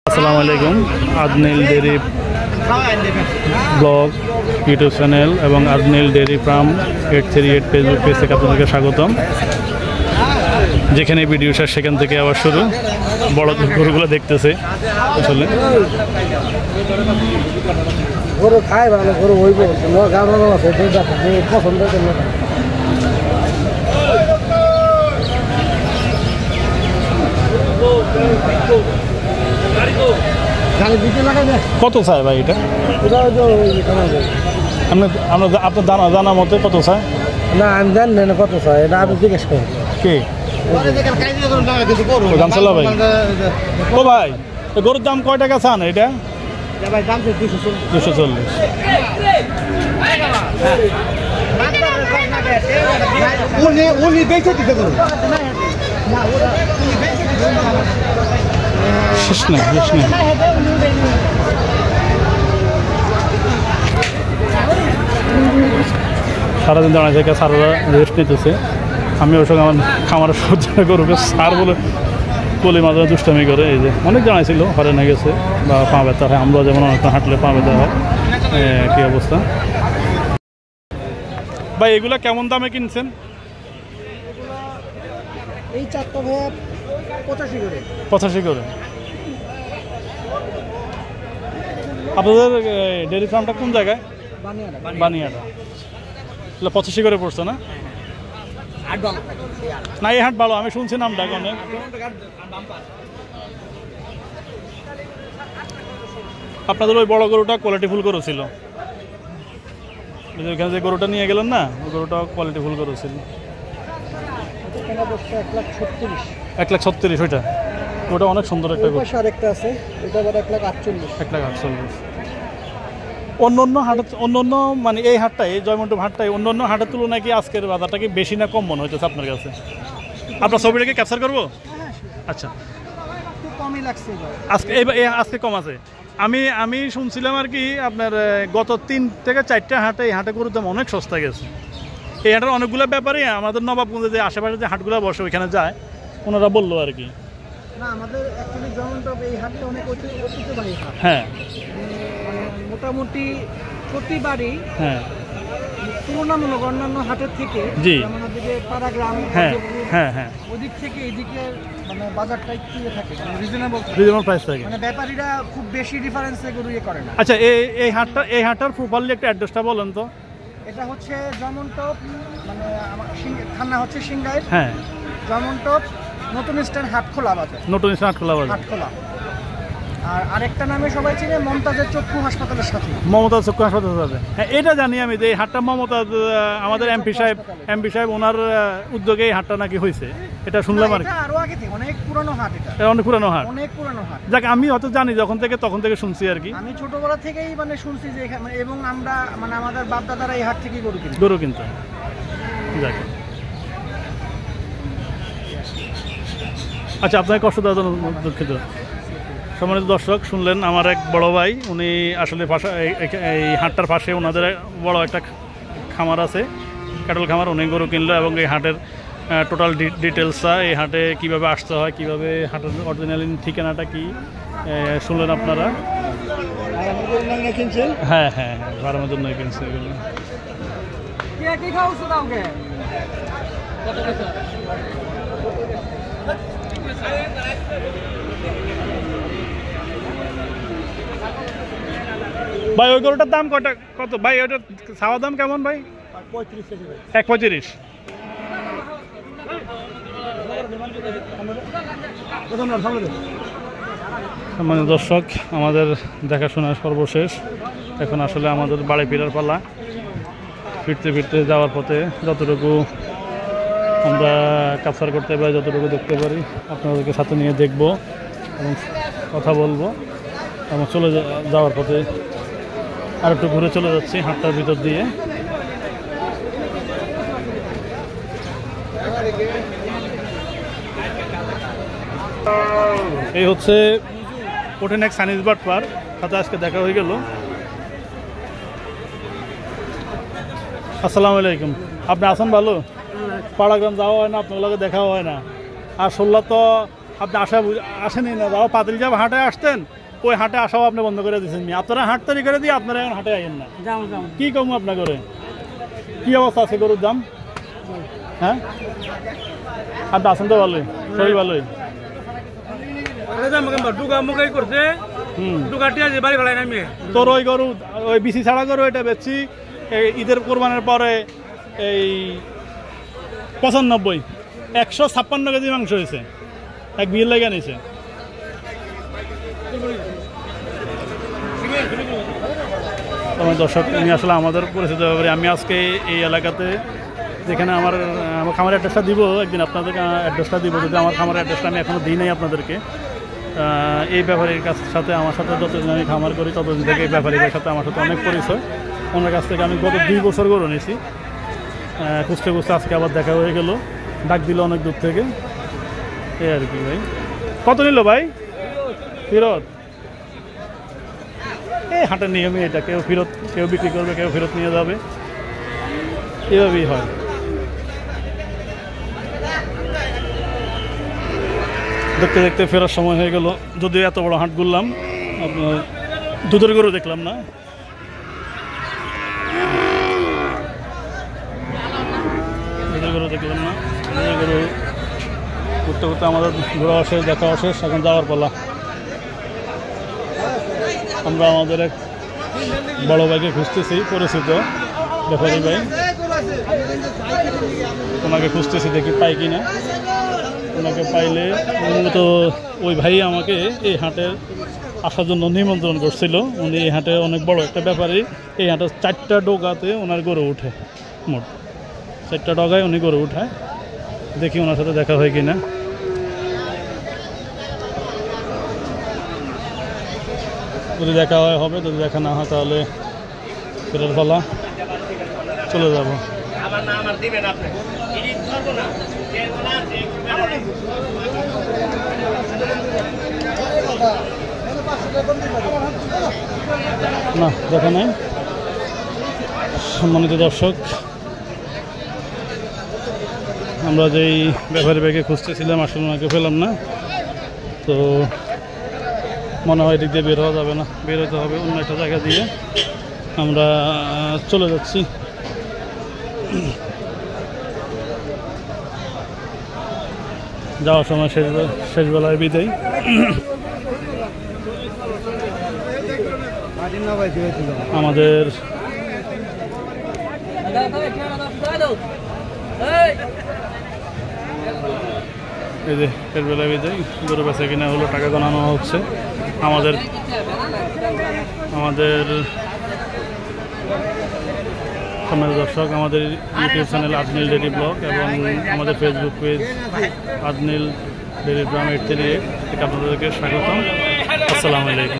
আসসালামু আলাইকুম। আদনিল dairy blog YouTube channel এবং আদনিল ডেয়ারি ফার্ম 838 ফেসবুক পেজ থেকে আপনাদেরকে স্বাগতম। যেখানে ভিডিও শেষ সেখান থেকে আবার শুরু। বড় গরুগুলো দেখতেছে আসলে গরু খায় ভালো, গরু হইব পছন্দ। কত চাই ভাই এটা? আপনার জানা মতে কত চাই? না আমি জানি না কত চাই, এটা আপনি জিজ্ঞেস করেন। কে দাম চালা ভাই? ও ভাই, গরুর দাম কয় টাকা চান এটা? 240। শেষ নেই। সারাদিন দাঁড়ায় থেকে সারারা রেস্ট নিতেছে। আমি ওর সঙ্গে আমার খামারের সহ্য গরুকে সার বলে মাঝে দুষ্টামি করে। এই যে অনেক জানাইছিল হরে না গেছে বা পা ব্যথা হয়, আমরা যেমন অনেকটা হাঁটলে পা ব্যথা হয়। কী অবস্থা ভাই? এগুলা কেমন দামে কিনছেন? এই চারটা ভাইয়া 85 করে। 85 করে। আপনাদের ডেয়ারি ফার্মটা কোন জায়গায়? বানিয়াটা। 85 করে পড়ছে না? না এই হাট ভালো, আমি শুনছি নামটা অনেক। আপনাদের ওই বড় গরুটা কোয়ালিটিফুল গরু ছিল, ওইখানে যে গরুটা নিয়ে গেলেন না, ওই গরুটা কোয়ালিটিফুল গরু ছিল। 1,36,000 ওইটা। ওটা অনেক সুন্দর একটা গরু। আরেকটা আছে, এটা আবার 1,48,000। 1,48,000। অন্য মানে এই হাটটাই, এই জয়মন্টপ হাটটাই অন্য হাটের তুলনায় কি আজকের বাজারটা কি বেশি না কম মনে হইতেছে আপনার কাছে? আপনার ছবিটাকে ক্যাপচার করবো? আচ্ছা, কমই লাগছে আজকে কম আছে। আমি শুনছিলাম আর কি আপনার গত 3 থেকে 4টা হাটে এই হাটে গরুর দাম অনেক সস্তা গেছে। এই হাটের অনেকগুলো ব্যাপারে আমাদের নবাবগঞ্জে যে আশেপাশে যে হাটগুলো বসে ওইখানে যায়, ওনারা বললো আর কি। না আমাদের অ্যাকচুয়ালি জয়মন্টপ এই হাটে অনেক ঐতিহ্যবাহী হাট। হ্যাঁ, মোটামুটি প্রতিবারই হ্যাঁ তুলনামূলক অন্যান্য হাটের থেকে আমাদের যে পাড়াগ্রাম, হ্যাঁ ওদিক থেকে এইদিকে মানে বাজারটা একটু থাকে, রিজনেবল প্রাইস থাকে। মানে ব্যাপারীরা খুব বেশি ডিফারেন্সে গরু করে না। আচ্ছা, এই হাটটার প্রপারলি একটা অ্যাড্রেসটা বলেন তো। এটা হচ্ছে জয়মন্টপ, মানে থানা হচ্ছে সিংগাইর। হ্যাঁ, জয়মন্টপ নতুন স্ট্যান্ড হাটখোলা বাজার। হাটখোলা। আর আরেকটা নামে সবাই চিনে মমতাজের চক্ষু হাসপাতালের সাথে। মমতাজ চক্ষু হাসপাতাল আছে। হ্যাঁ, এটা জানি আমি যে এই হাটটা মমতাজ আমাদের এমপি সাহেব ওনার উদ্যোগে এই হাটটা নাকি হয়েছে, এটা শুনলাম আর কি। আরো আগে থেকে অনেক পুরনো হাট, এটা অনেক পুরনো হাট। যাক, আমি হয়তো জানি তখন থেকে শুনছি আর কি। আমি ছোটবেলা থেকেই মানে শুনছি যে এখানে, এবং আমরা মানে আমাদের বাপ দাদারা এই হাট থেকে গরু কিনতো। যাক, আচ্ছা, আপনাকে কষ্ট দেওয়ার জন্য দুঃখিত। সম্মানিত দর্শক, শুনলেন আমার এক বড় ভাই, উনি আসলে এই হাটটার পাশে ওনাদের বড় একটা খামার আছে, ক্যাটল খামার। উনি গরু কিনলো এবং এই হাটের টোটাল ডিটেলসটা, এই হাটে কীভাবে আসতে হয়, কীভাবে হাটের অরিজিনাল ঠিকানাটা কি শুনলেন আপনারা। হ্যাঁ, ভাড়ার জন্য কিনছে এগুলো। ভাই ওই গরুটার দাম কত ভাই? ওইটার ছাওয়া দাম কেমন ভাই? 1,35,000। মানে দর্শক, আমাদের দেখাশোনা সর্বশেষ। এখন আসলে আমাদের বাড়ি ফেরার পালা। ফিরতে যাওয়ার পথে যতটুকু আমরা ক্যাপচার করতে পারি, যতটুকু দেখতে পারি আপনাদেরকে সাথে নিয়ে দেখব এবং কথা বলবো। এবং চলে যাওয়ার পথে আর একটু ঘুরে চলে যাচ্ছি হাটটার ভিতর দিয়ে। এই হচ্ছে ওঠেন এক সানিস বাট পার, সাথে আজকে দেখা হয়ে গেল। আসসালামু আলাইকুম। আপনি আছেন ভালো? পাড়াগ্রাম যাওয়া হয় না, আপনার লগে দেখাও হয় না। আর 16 তো আপনি আসেনি না, যাও পাতিল যাব হাটে আসতেন, ওই হাটে আসাও আপনি বন্ধ করে দিয়েছেন। আপনারা হাট তৈরি করে দিয়ে আপনারা এখন হাটে আইন না, কি কমু আপনার করে? কি অবস্থা আছে গরুর দাম? হ্যাঁ, আপনি আছেন তো ভালোই, শরীর ভালোই। তোর ওই গরু, ওই বিসি ছাড়া গরু এটা বেচছি ঈদের কোরবানের পরে এই 95, 156 কেজি মাংস হয়েছে, এক বিয়ের লেগে নিছে। দর্শক, আমি আসলে আমাদের পরিচিত ব্যাপারে আমি আজকে এই এলাকাতে যেখানে আমার খামারের অ্যাড্রেসটা দিব, একদিন আপনাদের অ্যাড্রেসটা দিব, যদি আমার খামারের অ্যাড্রেসটা আমি এখনও দিই নাই আপনাদেরকে। এই ব্যাপারীর সাথে আমার সাথে যতদিন আমি খামার করি ততদিন থেকে এই ব্যাপারীদের সাথে আমার সাথে অনেক পরিচয়। ওনার কাছ থেকে আমি গত 2 বছর গরু নিয়েছি, খুঁজতে খুঁজতে আজকে আবার দেখা হয়ে গেল, ডাক দিল অনেক দূর থেকে, এই আর কি। ভাই কত নিল ভাই? ফেরত? এই হাটের নিয়মই এটা, কেউ ফেরত, কেউ বিক্রি করবে, কেউ ফেরত নিয়ে যাবে, এভাবেই হয়। দেখতে দেখতে ফেরার সময় হয়ে গেল, যদিও এত বড় হাট ঘুরলাম, আপনার দুধের গরু দেখলাম না। দুধের গরু দেখলাম না, দুধের গরু ঘুরতে ঘুরতে আমাদের ঘোরা অশেষ, দেখা অশেষ, এখন যাওয়ার পালা। আমরা আমাদের এক বড় ভাইকে খুঁজতেছি, পরিচিত ব্যাপারী ভাই, ওনাকে খুঁজতেছি, দেখি পাই কিনা। ওনাকে পাইলে মূলত ওই ভাই আমাকে এই হাটে আসার জন্য নিমন্ত্রণ করছিল। উনি এই হাটে অনেক বড় একটা ব্যাপারী, এই হাটে 4টা ডোগাতে ওনার গরু উঠে, মোট 4টা ডগায় উনি গরু উঠায়। দেখি ওনার সাথে দেখা হয় কিনা। যদি দেখা হয় হবে, যদি দেখা না হয় তাহলে ফেরার পালা, চলে যাব। না, দেখা নাই। সম্মানিত দর্শক, আমরা যেই ব্যাপারী ভাইকে খুঁজতেছিলাম আসলে ওনাকে পেলাম না, তো মনে হয় এদিক দিয়ে বের হওয়া যাবে না, বের হতে হবে অন্য একটা জায়গা দিয়ে। আমরা চলে যাচ্ছি। যাওয়ার সময় শেষবেলায় বিদায়। আমাদের এই যে শেষবেলায় বিদায়, গরু বেচা কিনা হলো, টাকা জানানো হচ্ছে। আমাদের দর্শক, আমাদের ইউটিউব চ্যানেল আদনিল ডেইরি ব্লগ এবং আমাদের ফেসবুক পেজ আদনিল ডেইরি ফার্ম 838 আপনাদেরকে স্বাগতম। আসসালামু আলাইকুম।